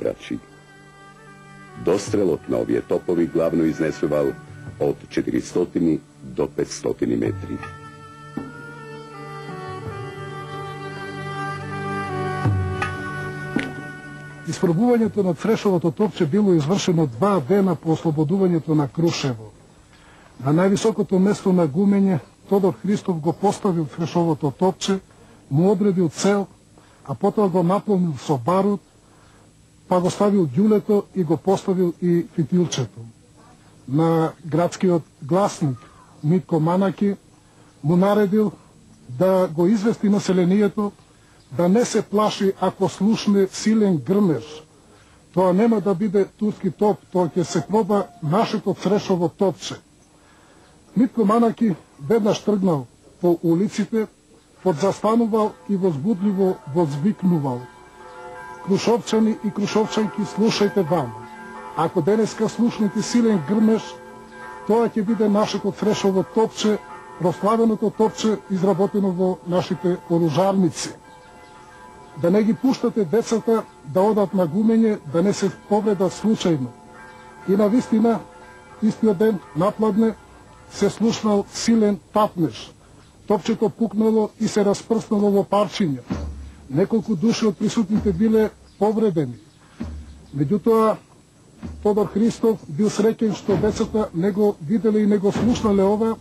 опрачи. Дострелот на овие топови главно изнесувал од 400 до 500 метри. Испробувањето на Црешовото топче било извршено 2 дена по ослободувањето на Крушево. На највисокото место на гумење Тодор Христов го поставил Црешовото топче, му одредил цел, а потоа го наполнил со барут, па го ставил ѓулето и го поставил и фитилчето. На градскиот гласник Митко Манаки му наредил да го извести населението да не се плаши ако слушне силен грмеж. Тоа нема да биде турски топ, тоа ќе се проба нашето Црешово топче. Митко Манаки веднаш тргнал по улиците, подзастанувал и возбудливо возвикнувал: Крушовчани и крушовчанки, слушајте вам. Ако денеска слушнете силен грмеж, тоа ќе биде нашето Црешово топче, прославеното топче изработено во нашите оружарници. Да не ги пуштате децата да одат на гумење, да не се повредат случајно. И навистина, истиот ден, напладне, се слушнал силен тапнеж. Топчето пукнало и се распрснало во парчиња. Неколку души од присутните биле повредени. Меѓутоа, Тодор Христов бил среќен што децата не го виделе и не го слушнале ова,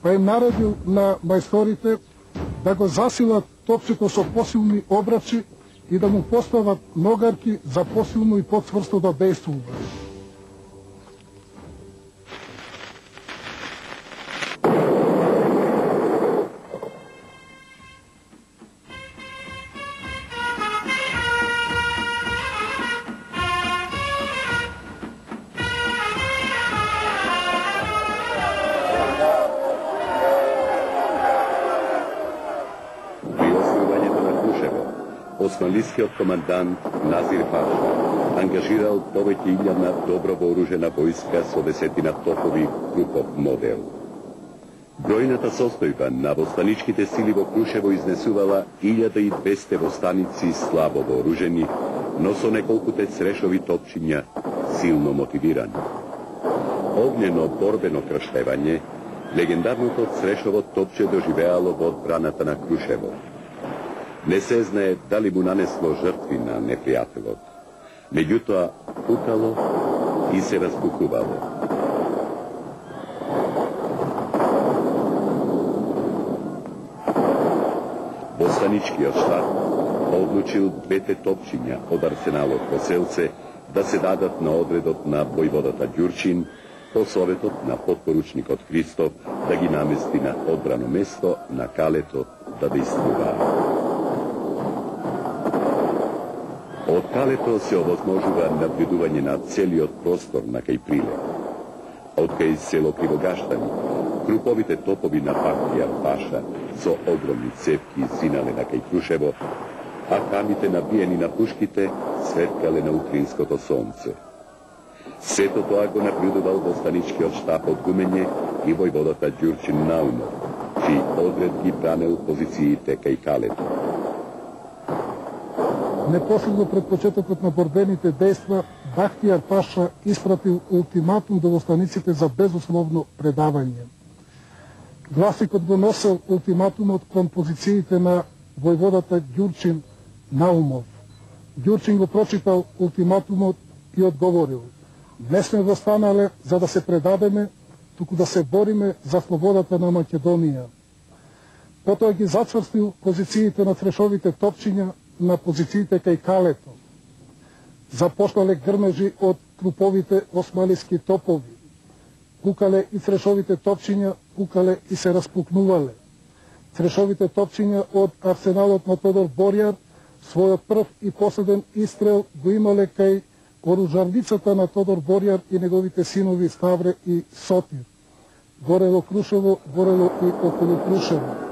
па им наредил на мајсторите да го засилат топчето со посилни обрачи и да му постават ногарки за посилно и потврсто да действува. Османлискиот командант Назир Паша ангажирал повеќе илјадна добро вооружена војска со десетина топови Крупов модел. Бројната состојба на востаничките сили во Крушево изнесувала 1200 востаници слабо вооружени, но со неколкуте Црешови топчиња силно мотивирани. Огнено борбено крштевање, легендарното Црешово топче доживеало во одбраната на Крушево. Не се знае дали му нанесло жртви на непријателот. Меѓутоа, пукало и се распукувало. Востаничкиот штаб одлучил двете топчиња од арсеналот во Селце да се дадат на одредот на војводата Ѓурчин, по советот на подпоручникот Христов да ги намести на одбрано место на Калето да действуваат. Од Калето се овозможува наблюдување на целиот простор на кај Прилеп. Од кај село Кривогаштани, круповите топови на Бахтијар Паша со огромни цевки зинале на кај Крушево, а камите набиени на пушките светкале на утринското сонце. Сето тоа го наблюдувал востаничкиот штаб од гумење и војводата Ѓурчин Наумов, чиј одред ги бранел позициите кај Калето. Непосредно пред почетокот на борбените дејства, Бахтијар Паша испратил ултиматум до востаниците за безусловно предавање. Гласникот го носел ултиматумот кон позициите на војводата Ѓурчин Наумов. Ѓурчин го прочитал ултиматумот и одговорил: не сме востанале за да се предадеме, туку да се бориме за слободата на Македонија. Потоа ги зацврстил позициите на Црешовите топчиња на позициите кај Калето. Започнале грмежи од круповите османлиски топови. Пукале и Црешовите топчиња, пукале и се распукнувале. Црешовите топчиња од арсеналот на Тодор Борјар својот прв и последен истрел го имале кај оружарницата на Тодор Борјар и неговите синови Ставре и Сотир. Горело Крушево, горело и околу Крушево.